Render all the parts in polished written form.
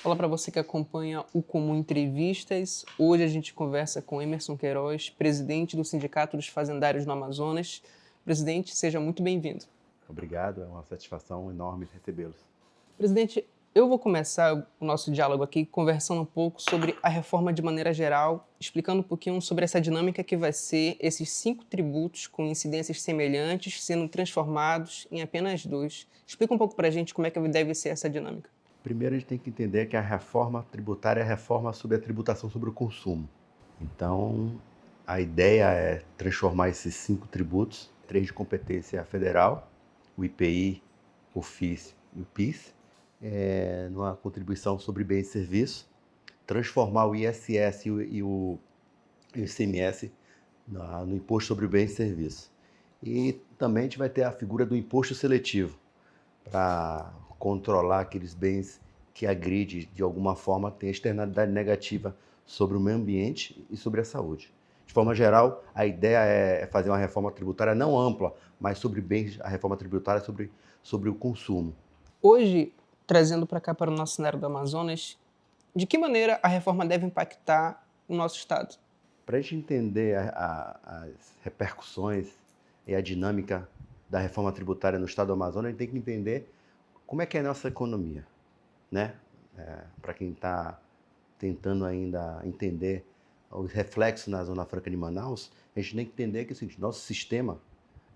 Fala para você que acompanha o Comum Entrevistas. Hoje a gente conversa com Emerson Queiroz, presidente do Sindicato dos Fazendários no Amazonas. Presidente, seja muito bem-vindo. Obrigado, é uma satisfação enorme recebê-los. Presidente, eu vou começar o nosso diálogo aqui conversando um pouco sobre a reforma de maneira geral, explicando um pouquinho sobre essa dinâmica que vai ser esses 5 tributos com incidências semelhantes sendo transformados em apenas 2. Explica um pouco para a gente como é que deve ser essa dinâmica. Primeiro, a gente tem que entender que a reforma tributária é a reforma sobre a tributação sobre o consumo. Então, a ideia é transformar esses 5 tributos, 3 de competência federal, o IPI, o FIS e o PIS, numa contribuição sobre bens e serviços, transformar o ISS e o ICMS no imposto sobre bens e serviços. E também a gente vai ter a figura do imposto seletivo, para controlar aqueles bens que agride, de alguma forma, tem externalidade negativa sobre o meio ambiente e sobre a saúde. De forma geral, a ideia é fazer uma reforma tributária não ampla, mas sobre bens, a reforma tributária sobre o consumo. Hoje, trazendo para cá para o nosso cenário do Amazonas, de que maneira a reforma deve impactar o nosso estado? Para a gente entender as repercussões e a dinâmica da reforma tributária no estado do Amazonas, a gente tem que entender como é que é a nossa economia, né? Para quem está tentando ainda entender os reflexos na Zona Franca de Manaus, a gente tem que entender que é o seguinte, nosso sistema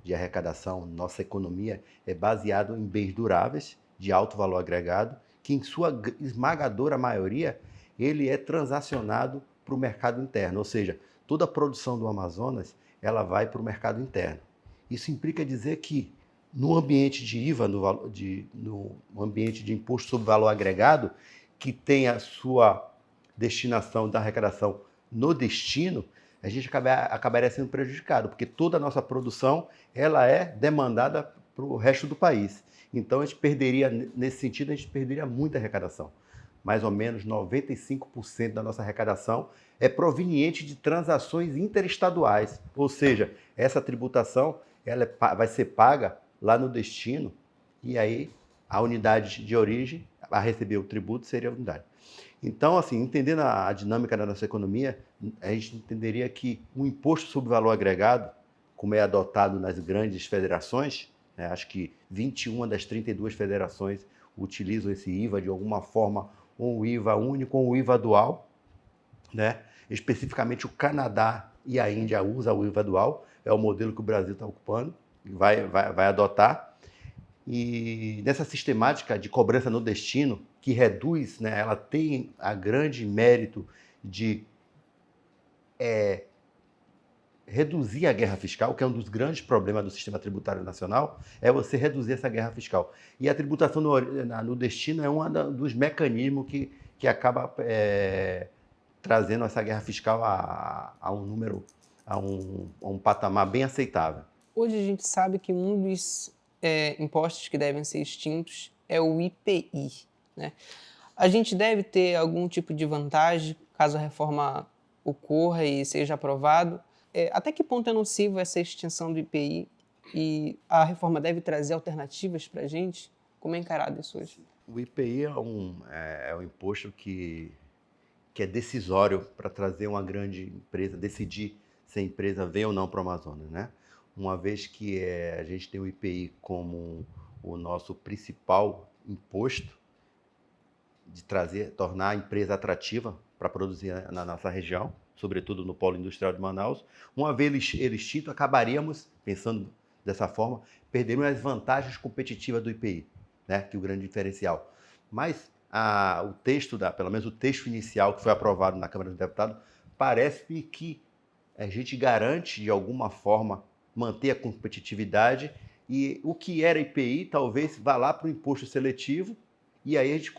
de arrecadação, nossa economia é baseado em bens duráveis, de alto valor agregado, que em sua esmagadora maioria, ele é transacionado para o mercado interno, ou seja, toda a produção do Amazonas, ela vai para o mercado interno. Isso implica dizer que no ambiente de IVA, no ambiente de imposto sobre valor agregado, que tem a sua destinação da arrecadação no destino, a gente acabaria sendo prejudicado, porque toda a nossa produção ela é demandada para o resto do país. Então, a gente perderia, nesse sentido, a gente perderia muita arrecadação. Mais ou menos 95% da nossa arrecadação é proveniente de transações interestaduais, ou seja, essa tributação ela vai ser paga lá no destino, e aí a unidade de origem a receber o tributo seria a unidade. Então, assim, entendendo a dinâmica da nossa economia, a gente entenderia que o imposto sobre valor agregado, como é adotado nas grandes federações, né, acho que 21 das 32 federações utilizam esse IVA de alguma forma, ou o IVA único ou o IVA dual, né? Especificamente o Canadá e a Índia usam o IVA dual, é o modelo que o Brasil está ocupando, vai adotar. E nessa sistemática de cobrança no destino, que reduz, né, ela tem a grande mérito de reduzir a guerra fiscal, que é um dos grandes problemas do sistema tributário nacional, é você reduzir essa guerra fiscal. E a tributação no destino é um dos mecanismos que acaba trazendo essa guerra fiscal a um número, a um patamar bem aceitável. Hoje a gente sabe que um dos impostos que devem ser extintos é o IPI, né? A gente deve ter algum tipo de vantagem caso a reforma ocorra e seja aprovado. Até que ponto é nocivo essa extinção do IPI e a reforma deve trazer alternativas para a gente? Como é encarado isso hoje? O IPI é um imposto que é decisório para trazer uma grande empresa, decidir se a empresa vem ou não para o Amazonas, né? Uma vez que a gente tem o IPI como o nosso principal imposto de tornar a empresa atrativa para produzir na nossa região, sobretudo no polo industrial de Manaus, uma vez ele extinto, acabaríamos, pensando dessa forma, perderíamos as vantagens competitivas do IPI, né? Que é o grande diferencial. Mas o texto, pelo menos o texto inicial que foi aprovado na Câmara dos Deputados, parece-me que a gente garante, de alguma forma, manter a competitividade e o que era IPI talvez vá lá para o imposto seletivo e aí a gente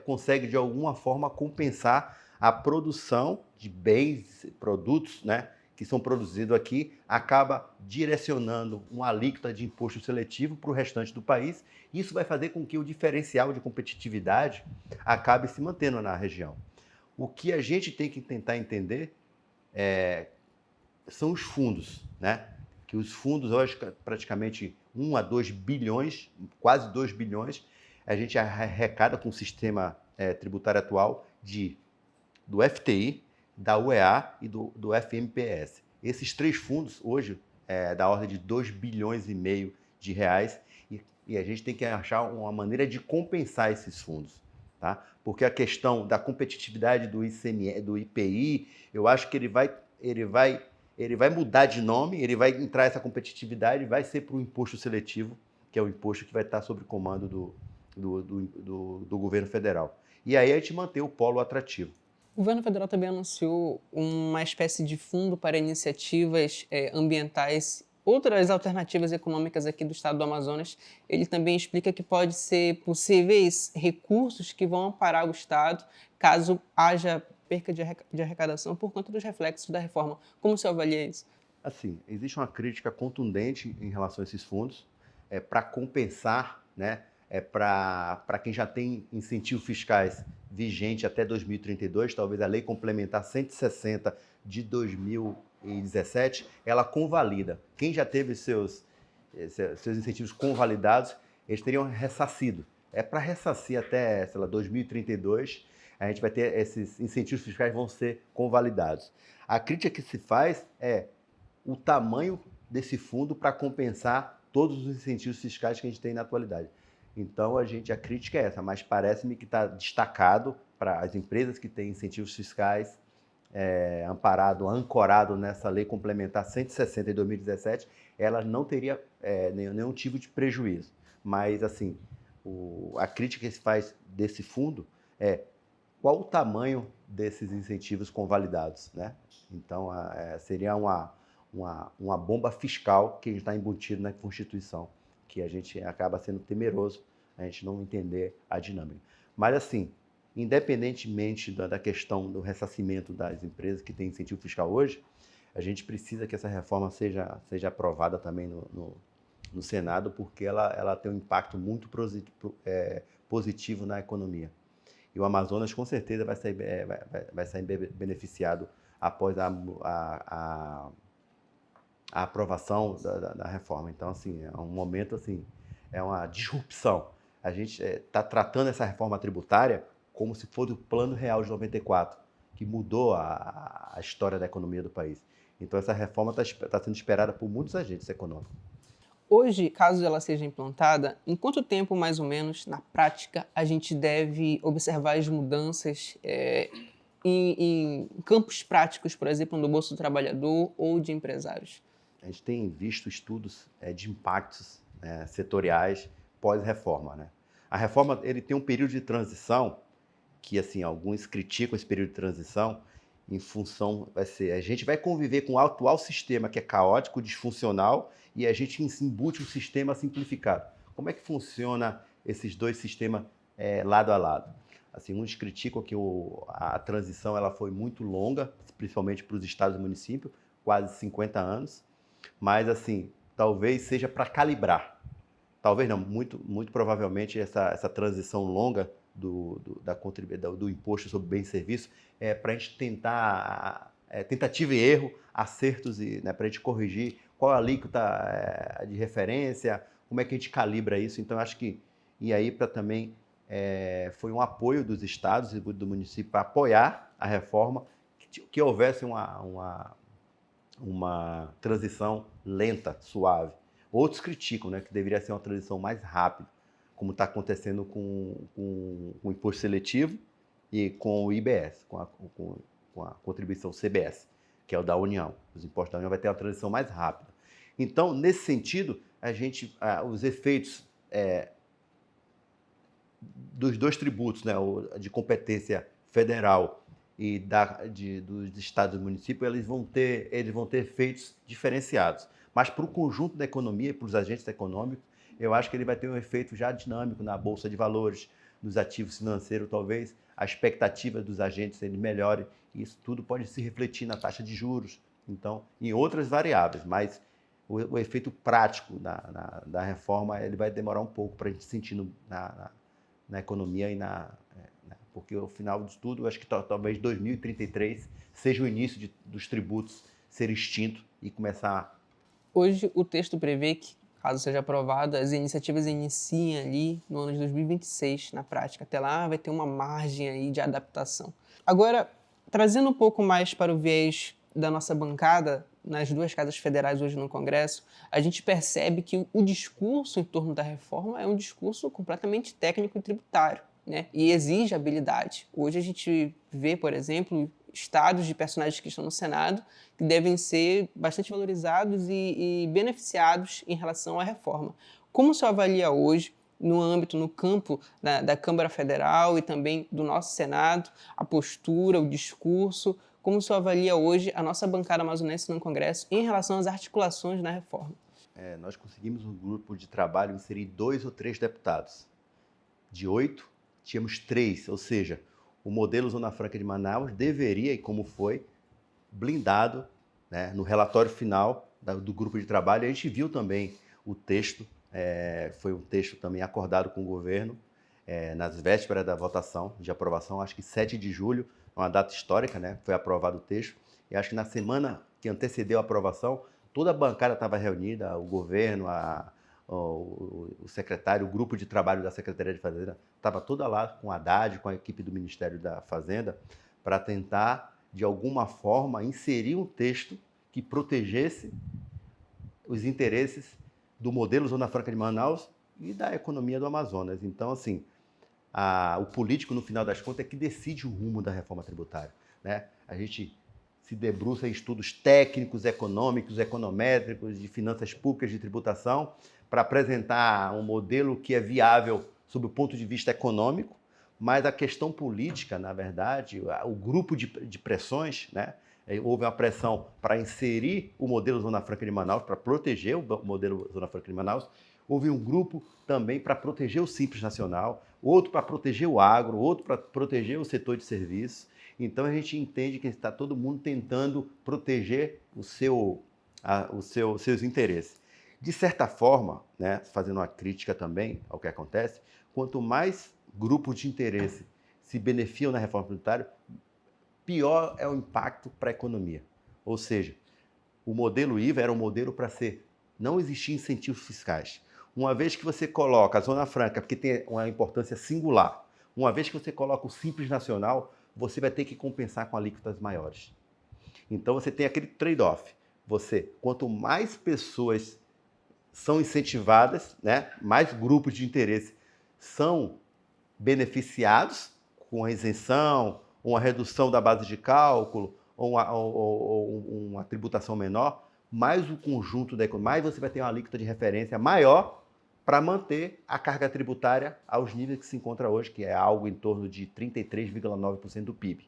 consegue, de alguma forma, compensar a produção de bens, produtos, né, que são produzidos aqui, acaba direcionando uma alíquota de imposto seletivo para o restante do país. Isso vai fazer com que o diferencial de competitividade acabe se mantendo na região. O que a gente tem que tentar entender são os fundos, né? Que os fundos, hoje, praticamente 1 a 2 bilhões, quase 2 bilhões, a gente arrecada com o sistema tributária atual do FTI, da UEA e do FMPS. Esses 3 fundos, hoje, da ordem de 2,5 bilhões de reais, e a gente tem que achar uma maneira de compensar esses fundos, tá? Porque a questão da competitividade do ICMS, do IPI, eu acho que ele vai mudar de nome, ele vai entrar essa competitividade, vai ser para o imposto seletivo, que é o imposto que vai estar sob comando do governo federal. E aí a gente mantém o polo atrativo. O governo federal também anunciou uma espécie de fundo para iniciativas ambientais, outras alternativas econômicas aqui do estado do Amazonas. Ele também explica que pode ser possíveis recursos que vão amparar o estado caso haja perca de arrecadação por conta dos reflexos da reforma. Como o senhor avalia isso? Assim, existe uma crítica contundente em relação a esses fundos, para compensar, né, para quem já tem incentivos fiscais vigente até 2032, talvez a lei complementar 160 de 2017, ela convalida. Quem já teve seus incentivos convalidados, eles teriam ressarcido. É para ressarcir até, sei lá, 2032, a gente vai ter esses incentivos fiscais vão ser convalidados. A crítica que se faz é o tamanho desse fundo para compensar todos os incentivos fiscais que a gente tem na atualidade. Então, a crítica é essa, mas parece-me que está destacado para as empresas que têm incentivos fiscais ancorado nessa lei complementar 160 de 2017, elas não teriam nenhum tipo de prejuízo. Mas, assim, a crítica que se faz desse fundo é qual o tamanho desses incentivos convalidados, né? Então, seria uma bomba fiscal que está embutido na Constituição, que a gente acaba sendo temeroso a gente não entender a dinâmica. Mas, assim, independentemente da questão do ressarcimento das empresas que têm incentivo fiscal hoje, a gente precisa que essa reforma seja aprovada também no Senado, porque ela tem um impacto muito positivo na economia. E o Amazonas, com certeza, vai sair beneficiado após a aprovação da reforma. Então, assim, é um momento, assim, é uma disrupção. A gente está tratando essa reforma tributária como se fosse o Plano Real de 94, que mudou a história da economia do país. Então, essa reforma está sendo esperada por muitos agentes econômicos. Hoje, caso ela seja implantada, em quanto tempo, mais ou menos, na prática, a gente deve observar as mudanças em campos práticos, por exemplo, no Bolsa do Trabalhador ou de empresários? A gente tem visto estudos de impactos setoriais pós-reforma, né? A reforma ele tem um período de transição que, assim, alguns criticam esse período de transição em função, a gente vai conviver com o atual sistema que é caótico, disfuncional, e a gente embute um sistema simplificado. Como é que funciona esses dois sistemas lado a lado? Assim, uns criticam que a transição ela foi muito longa, principalmente para os estados e municípios, quase 50 anos, mas, assim, talvez seja para calibrar. Talvez não, muito provavelmente essa transição longa do imposto sobre bens e serviços para a gente tentar, tentativa e erro, acertos, para a gente corrigir qual a alíquota de referência, como é que a gente calibra isso. Então, acho que, e aí para também, foi um apoio dos estados e do município para apoiar a reforma, que houvesse uma transição lenta, suave. Outros criticam, né, que deveria ser uma transição mais rápida, como está acontecendo com o imposto seletivo e com o IBS, com a contribuição CBS, que é o da União. Os impostos da União vai ter uma transição mais rápida. Então, nesse sentido, os efeitos dos dois tributos, né, de competência federal e dos estados e municípios, eles vão ter efeitos diferenciados. Mas para o conjunto da economia e para os agentes econômicos, eu acho que ele vai ter um efeito já dinâmico na Bolsa de Valores, nos ativos financeiros, talvez a expectativa dos agentes ele melhore, e isso tudo pode se refletir na taxa de juros, então, em outras variáveis, mas o efeito prático da reforma ele vai demorar um pouco para a gente sentir na economia e porque o final de tudo, acho que talvez 2033 seja o início dos tributos ser extinto e começar. Hoje, o texto prevê que caso seja aprovado, as iniciativas iniciam ali no ano de 2026, na prática. Até lá vai ter uma margem aí de adaptação. Agora, trazendo um pouco mais para o viés da nossa bancada, nas duas casas federais hoje no Congresso, a gente percebe que o discurso em torno da reforma é um discurso completamente técnico e tributário, né? E exige habilidade. Hoje a gente vê, por exemplo, estados de personagens que estão no Senado que devem ser bastante valorizados e beneficiados em relação à reforma. Como se avalia hoje, no âmbito, no campo da Câmara Federal e também do nosso Senado, a postura, o discurso, como se avalia hoje a nossa bancada amazonense no Congresso em relação às articulações na reforma? Nós conseguimos um grupo de trabalho inserir 2 ou 3 deputados. De 8, tínhamos 3, ou seja, o modelo Zona Franca de Manaus deveria, e como foi, blindado, né, no relatório final do grupo de trabalho. A gente viu também o texto, foi um texto também acordado com o governo, nas vésperas da votação de aprovação, acho que 7 de julho, uma data histórica, né, foi aprovado o texto, e acho que na semana que antecedeu a aprovação, toda a bancada estava reunida, o governo, o secretário, o grupo de trabalho da Secretaria de Fazenda, estava toda lá com a Haddad, com a equipe do Ministério da Fazenda, para tentar, de alguma forma, inserir um texto que protegesse os interesses do modelo Zona Franca de Manaus e da economia do Amazonas. Então, assim, o político, no final das contas, é que decide o rumo da reforma tributária, né? A gente se debruça em estudos técnicos, econômicos, econométricos, de finanças públicas, de tributação, para apresentar um modelo que é viável sob o ponto de vista econômico, mas a questão política, na verdade, o grupo de pressões, né? Houve uma pressão para inserir o modelo Zona Franca de Manaus, para proteger o modelo Zona Franca de Manaus. Houve um grupo também para proteger o Simples Nacional, outro para proteger o agro, outro para proteger o setor de serviços. Então a gente entende que está todo mundo tentando proteger seus interesses. De certa forma, né, fazendo uma crítica também ao que acontece, quanto mais grupos de interesse se beneficiam na reforma tributária, pior é o impacto para a economia. Ou seja, o modelo IVA era um modelo para não existir incentivos fiscais. Uma vez que você coloca a Zona Franca, porque tem uma importância singular, uma vez que você coloca o Simples Nacional, você vai ter que compensar com alíquotas maiores. Então você tem aquele trade-off. Quanto mais pessoas são incentivadas, né, mais grupos de interesse são beneficiados com a isenção, uma redução da base de cálculo ou uma tributação menor, mais o conjunto da economia, mais você vai ter uma alíquota de referência maior para manter a carga tributária aos níveis que se encontra hoje, que é algo em torno de 33,9% do PIB.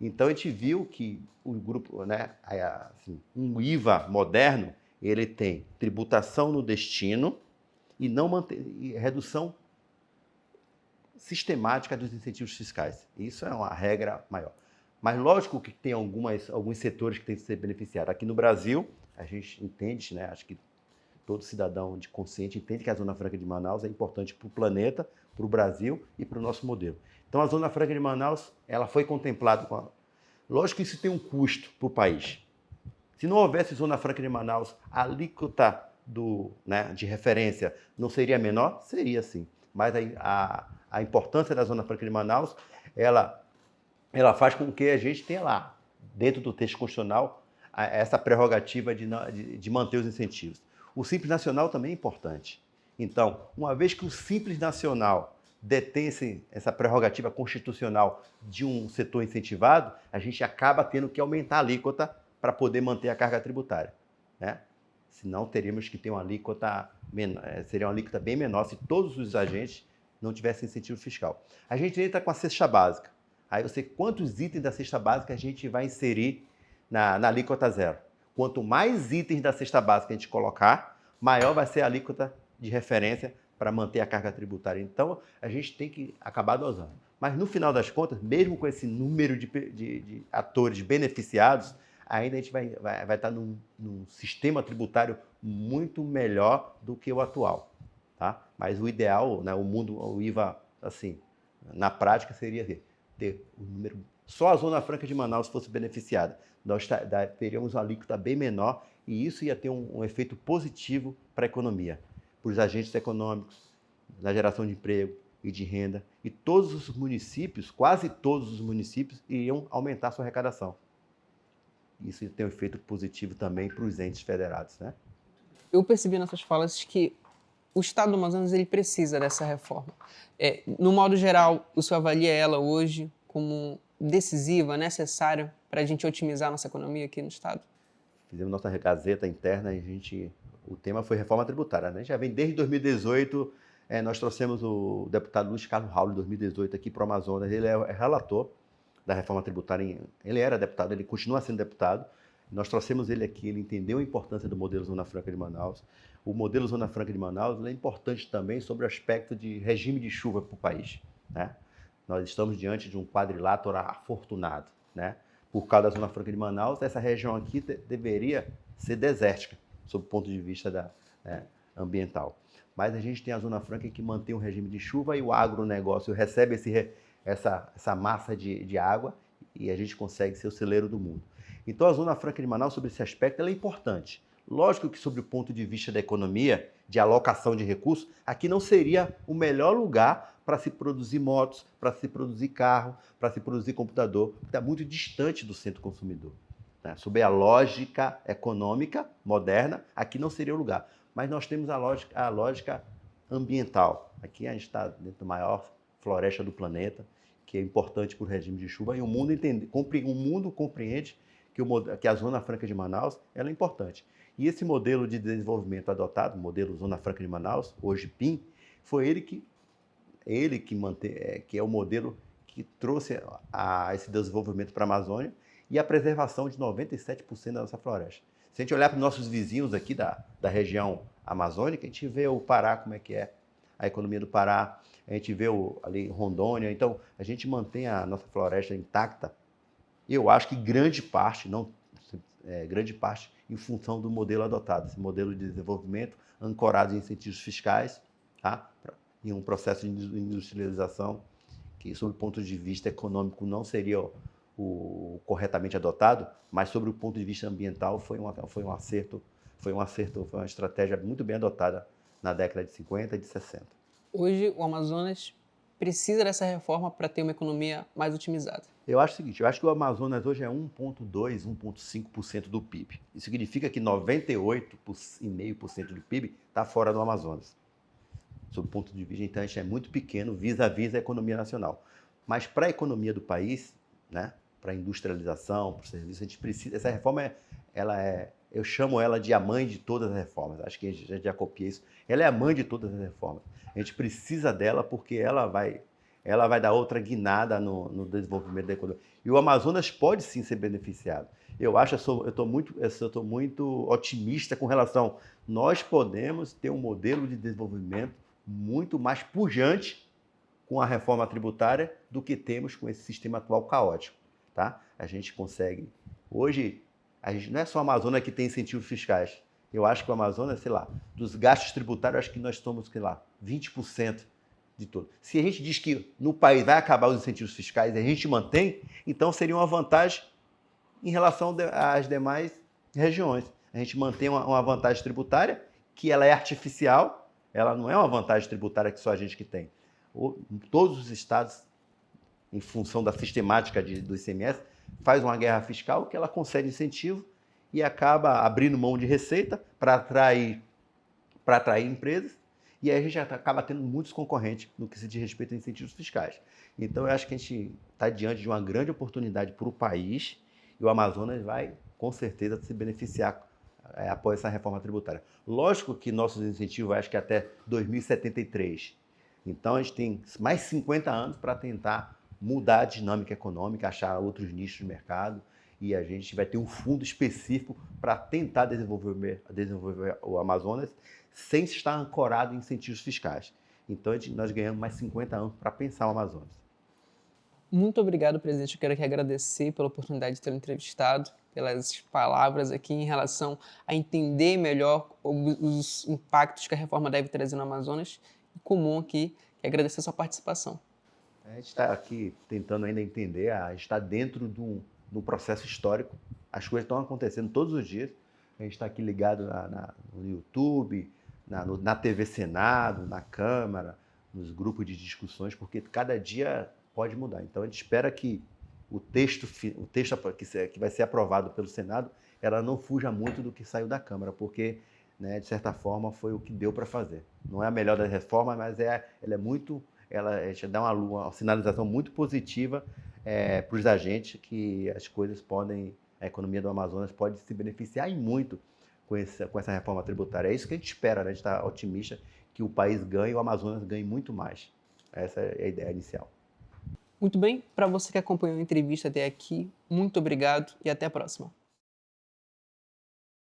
Então a gente viu que o grupo, né, assim, um IVA moderno, ele tem tributação no destino e redução sistemática dos incentivos fiscais. Isso é uma regra maior. Mas lógico que tem alguns setores que têm que ser beneficiados. Aqui no Brasil, a gente entende, né, acho que todo cidadão de consciente entende que a Zona Franca de Manaus é importante para o planeta, para o Brasil e para o nosso modelo. Então a Zona Franca de Manaus, ela foi contemplada com Lógico que isso tem um custo para o país. Se não houvesse Zona Franca de Manaus, a alíquota de referência não seria menor? Seria sim. Mas a importância da Zona Franca de Manaus, ela faz com que a gente tenha lá, dentro do texto constitucional, essa prerrogativa de manter os incentivos. O Simples Nacional também é importante. Então, uma vez que o Simples Nacional detém essa prerrogativa constitucional de um setor incentivado, a gente acaba tendo que aumentar a alíquota para poder manter a carga tributária, né? Senão teríamos que ter uma alíquota menor, seria uma alíquota bem menor se todos os agentes não tivessem incentivo fiscal. A gente entra com a cesta básica. Aí eu sei quantos itens da cesta básica a gente vai inserir na alíquota zero. Quanto mais itens da cesta básica a gente colocar, maior vai ser a alíquota de referência para manter a carga tributária. Então, a gente tem que acabar dosando. Mas, no final das contas, mesmo com esse número de atores beneficiados, ainda a gente vai estar num sistema tributário muito melhor do que o atual. Tá? Mas o ideal, né, o IVA, assim, na prática, seria ter o número. Só a Zona Franca de Manaus fosse beneficiada. Nós teríamos uma alíquota bem menor E isso ia ter um efeito positivo para a economia, para os agentes econômicos, na geração de emprego e de renda. E todos os municípios, quase todos os municípios, iriam aumentar sua arrecadação. Isso tem um efeito positivo também para os entes federados, né? Eu percebi nessas falas que o Estado do Amazonas ele precisa dessa reforma. No modo geral, o senhor avalia ela hoje como decisiva, necessária para a gente otimizar a nossa economia aqui no Estado? Fizemos nossa gazeta interna e o tema foi reforma tributária, né? Já vem desde 2018, nós trouxemos o deputado Luiz Carlos Raul, em 2018, aqui para o Amazonas. Ele é relator da reforma tributária. Ele era deputado, ele continua sendo deputado. Nós trouxemos ele aqui, ele entendeu a importância do modelo Zona Franca de Manaus. O modelo Zona Franca de Manaus é importante também sobre o aspecto de regime de chuva para o país, né? Nós estamos diante de um quadrilátero afortunado, né? Por causa da Zona Franca de Manaus, essa região aqui deveria ser desértica, sob o ponto de vista ambiental. Mas a gente tem a Zona Franca que mantém o regime de chuva e o agronegócio recebe essa massa de água e a gente consegue ser o celeiro do mundo. Então a Zona Franca de Manaus, sobre esse aspecto, ela é importante. Lógico que sobre o ponto de vista da economia, de alocação de recursos, aqui não seria o melhor lugar para se produzir motos, para se produzir carro, para se produzir computador, porque está muito distante do centro consumidor, né? Sob a lógica econômica moderna, aqui não seria o lugar. Mas nós temos a lógica ambiental. Aqui a gente está dentro da maior floresta do planeta, que é importante para o regime de chuva, e o mundo compreende que a Zona Franca de Manaus ela é importante. E esse modelo de desenvolvimento adotado, o modelo Zona Franca de Manaus, hoje PIM, foi ele que é o modelo que trouxe esse desenvolvimento para a Amazônia e a preservação de 97% da nossa floresta. Se a gente olhar para os nossos vizinhos aqui da região amazônica, a gente vê o Pará, como é que é a economia do Pará, a gente vê ali Rondônia, então a gente mantém a nossa floresta intacta. Eu acho que grande parte em função do modelo adotado, esse modelo de desenvolvimento ancorado em incentivos fiscais, tá? Em um processo de industrialização que, sob o ponto de vista econômico, não seria o corretamente adotado, mas sobre o ponto de vista ambiental foi um acerto, foi uma estratégia muito bem adotada na década de 50 e de 60. Hoje, o Amazonas precisa dessa reforma para ter uma economia mais otimizada. Eu acho o seguinte, eu acho que o Amazonas hoje é 1,2%, 1,5% do PIB. Isso significa que 98,5% do PIB está fora do Amazonas. Sob o ponto de vista, então, a gente é muito pequeno vis-à-vis a economia nacional. Mas para a economia do país, né, para a industrialização, para o serviço, a gente precisa. Essa reforma, eu chamo ela de a mãe de todas as reformas. Acho que a gente já copia isso. Ela é a mãe de todas as reformas. A gente precisa dela porque ela vai dar outra guinada no desenvolvimento da economia. E o Amazonas pode sim ser beneficiado. Eu estou muito otimista com relação. Nós podemos ter um modelo de desenvolvimento muito mais pujante com a reforma tributária do que temos com esse sistema atual caótico, tá? A gente consegue. Hoje, não é só a Amazônia que tem incentivos fiscais. Eu acho que o Amazonas, sei lá, dos gastos tributários, acho que nós somos, sei lá, 20% de tudo. Se a gente diz que no país vai acabar os incentivos fiscais e a gente mantém, então seria uma vantagem em relação às demais regiões. A gente mantém uma vantagem tributária que ela é artificial, ela não é uma vantagem tributária que só a gente que tem. Todos os estados, em função da sistemática do ICMS, faz uma guerra fiscal que ela concede incentivo e acaba abrindo mão de receita para atrair empresas, e aí a gente acaba tendo muitos concorrentes no que se diz respeito a incentivos fiscais. Então, eu acho que a gente está diante de uma grande oportunidade para o país e o Amazonas vai, com certeza, se beneficiar após essa reforma tributária. Lógico que nossos incentivos, acho que até 2073. Então, a gente tem mais 50 anos para tentar mudar a dinâmica econômica, achar outros nichos de mercado, e a gente vai ter um fundo específico para tentar desenvolver o Amazonas sem estar ancorado em incentivos fiscais. Então, nós ganhamos mais 50 anos para pensar o Amazonas. Muito obrigado, presidente. Eu quero aqui agradecer pela oportunidade de ter entrevistado, pelas palavras aqui em relação a entender melhor os impactos que a reforma deve trazer no Amazonas. E comum aqui, que agradecer a sua participação. A gente está aqui tentando ainda entender, a gente está dentro de um processo histórico, as coisas estão acontecendo todos os dias, A gente está aqui ligado no YouTube, na TV Senado, na Câmara, nos grupos de discussões, porque cada dia pode mudar. Então, a gente espera que o texto que vai ser aprovado pelo Senado, ela não fuja muito do que saiu da Câmara, porque, né, de certa forma, foi o que deu para fazer. Não é a melhor das reformas, mas ela dá uma sinalização muito positiva para os agentes, que as coisas podem, a economia do Amazonas pode se beneficiar e muito com essa reforma tributária. É isso que a gente espera, né? A gente está otimista que o país ganhe e o Amazonas ganhe muito mais. Essa é a ideia inicial. Muito bem, para você que acompanhou a entrevista até aqui, muito obrigado e até a próxima.